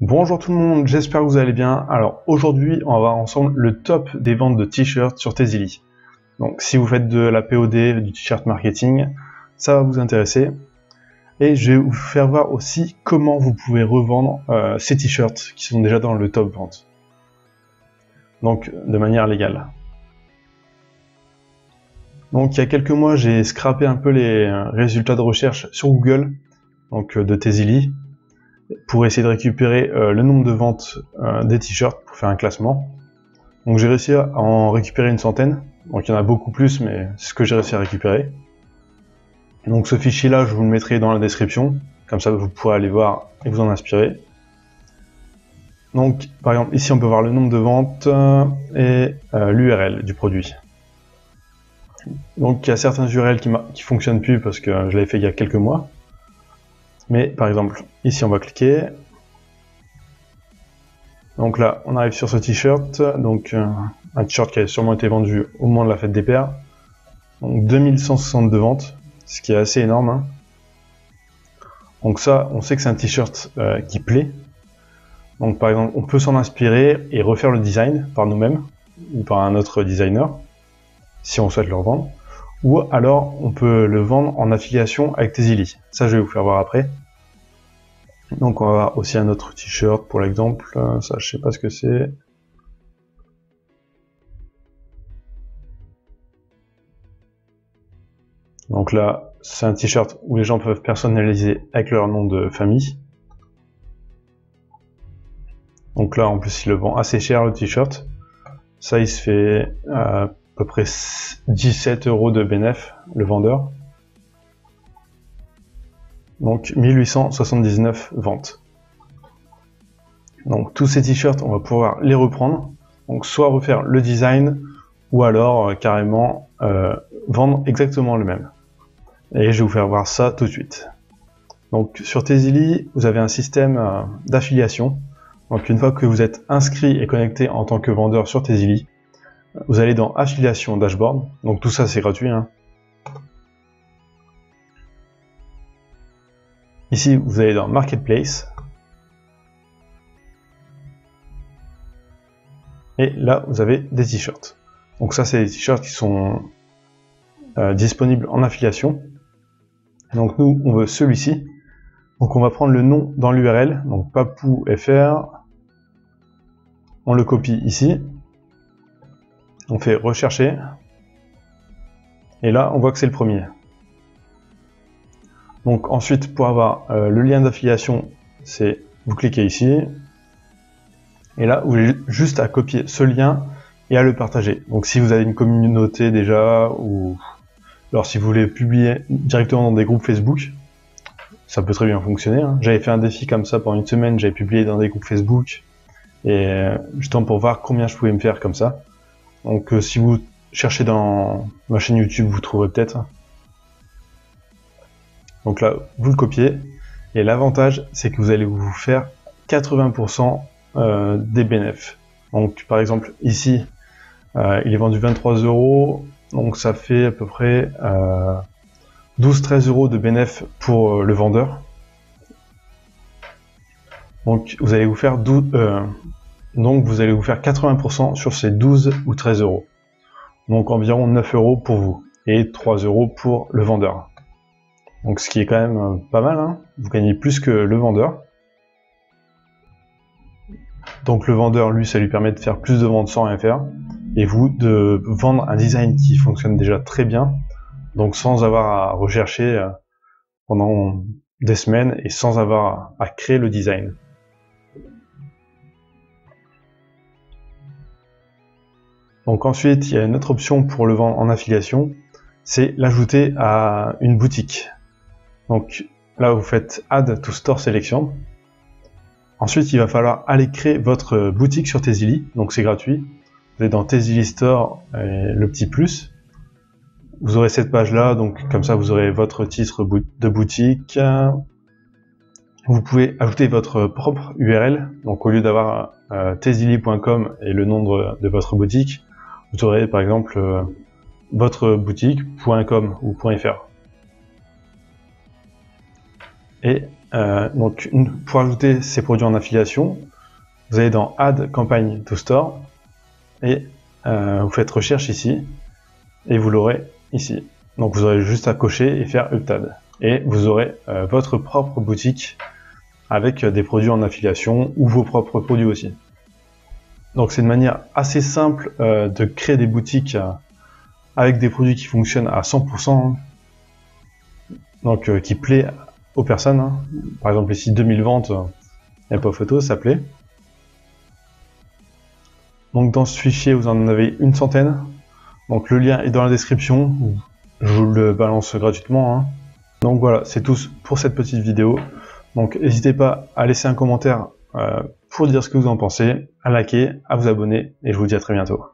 Bonjour tout le monde, j'espère que vous allez bien. Alors aujourd'hui, on va voir ensemble le top des ventes de t-shirts sur Tezily. Donc si vous faites de la POD, du t-shirt marketing, ça va vous intéresser. Et je vais vous faire voir aussi comment vous pouvez revendre ces t-shirts qui sont déjà dans le top vente. Donc de manière légale. Donc il y a quelques mois, j'ai scrappé un peu les résultats de recherche sur Google, donc de Tezily, pour essayer de récupérer le nombre de ventes des t-shirts pour faire un classement. Donc j'ai réussi à en récupérer une centaine, donc il y en a beaucoup plus, mais c'est ce que j'ai réussi à récupérer. Donc ce fichier là, je vous le mettrai dans la description, comme ça vous pourrez aller voir et vous en inspirer. Donc par exemple ici on peut voir le nombre de ventes et l'URL du produit. Donc il y a certains URL qui fonctionnent plus parce que je l'avais fait il y a quelques mois. Mais par exemple ici on va cliquer. Donc là on arrive sur ce t-shirt, donc un t-shirt qui a sûrement été vendu au moment de la fête des pères. Donc 2162 ventes, ce qui est assez énorme, hein. Donc ça, on sait que c'est un t-shirt qui plaît. Donc par exemple, on peut s'en inspirer et refaire le design par nous-mêmes ou par un autre designer, si on souhaite le revendre. Ou alors, on peut le vendre en affiliation avec Tezily. Ça, je vais vous faire voir après. Donc on va avoir aussi un autre t-shirt pour l'exemple. Ça, je sais pas ce que c'est. Donc là, c'est un t-shirt où les gens peuvent personnaliser avec leur nom de famille. Donc là, en plus, il le vend assez cher, le t-shirt. Ça, il se fait à peu près 17 € de bénéf, le vendeur. Donc 1879 ventes. Donc tous ces t-shirts, on va pouvoir les reprendre. Donc soit refaire le design, ou alors carrément vendre exactement le même. Et je vais vous faire voir ça tout de suite. Donc sur Tezily, vous avez un système d'affiliation. Donc une fois que vous êtes inscrit et connecté en tant que vendeur sur Tezily, vous allez dans affiliation dashboard. Donc tout ça c'est gratuit, hein. Ici vous allez dans marketplace. Et là vous avez des t-shirts. Donc ça c'est des t-shirts qui sont disponibles en affiliation. Donc nous on veut celui-ci. Donc on va prendre le nom dans l'URL, donc papou.fr. On le copie ici. On fait rechercher. Et là on voit que c'est le premier. Donc ensuite pour avoir le lien d'affiliation, c'est vous cliquez ici. Et là vous avez juste à copier ce lien et à le partager. Donc si vous avez une communauté déjà, ou alors si vous voulez publier directement dans des groupes Facebook, ça peut très bien fonctionner, hein. J'avais fait un défi comme ça pendant une semaine, j'avais publié dans des groupes Facebook, et justement pour voir combien je pouvais me faire comme ça. Donc si vous cherchez dans ma chaîne YouTube, vous trouverez peut-être. Donc là, vous le copiez, et l'avantage, c'est que vous allez vous faire 80% des bénéfices. Donc par exemple, ici, il est vendu 23 €, donc ça fait à peu près 12-13 € de bénéfice pour le vendeur. Donc vous allez vous faire 80% sur ces 12 ou 13 €. Donc environ 9 € pour vous et 3 € pour le vendeur. Donc ce qui est quand même pas mal, hein. Vous gagnez plus que le vendeur. Donc le vendeur, lui, ça lui permet de faire plus de ventes sans rien faire. Et vous, de vendre un design qui fonctionne déjà très bien. Donc sans avoir à rechercher pendant des semaines et sans avoir à créer le design. Donc ensuite, il y a une autre option pour le vendre en affiliation, c'est l'ajouter à une boutique. Donc là, vous faites Add to Store Selection. Ensuite, il va falloir aller créer votre boutique sur Tezily, donc c'est gratuit. Vous allez dans Tezily Store, et le petit plus. Vous aurez cette page-là, donc comme ça, vous aurez votre titre de boutique. Vous pouvez ajouter votre propre URL, donc au lieu d'avoir tezily.com et le nom de votre boutique, vous aurez par exemple votre boutique.com ou .fr. Et Donc pour ajouter ces produits en affiliation, vous allez dans Add Campaign to Store et vous faites recherche ici et vous l'aurez ici. Donc vous aurez juste à cocher et faire Uptad et vous aurez votre propre boutique avec des produits en affiliation ou vos propres produits aussi. Donc c'est une manière assez simple de créer des boutiques avec des produits qui fonctionnent à 100%, donc qui plaît aux personnes. Hein. Par exemple ici 2000 ventes, il n'y a pas photo, ça plaît. Donc dans ce fichier vous en avez une centaine. Donc le lien est dans la description, je vous le balance gratuitement. Hein. Donc voilà, c'est tout pour cette petite vidéo. Donc n'hésitez pas à laisser un commentaire pour dire ce que vous en pensez, à liker, à vous abonner et je vous dis à très bientôt.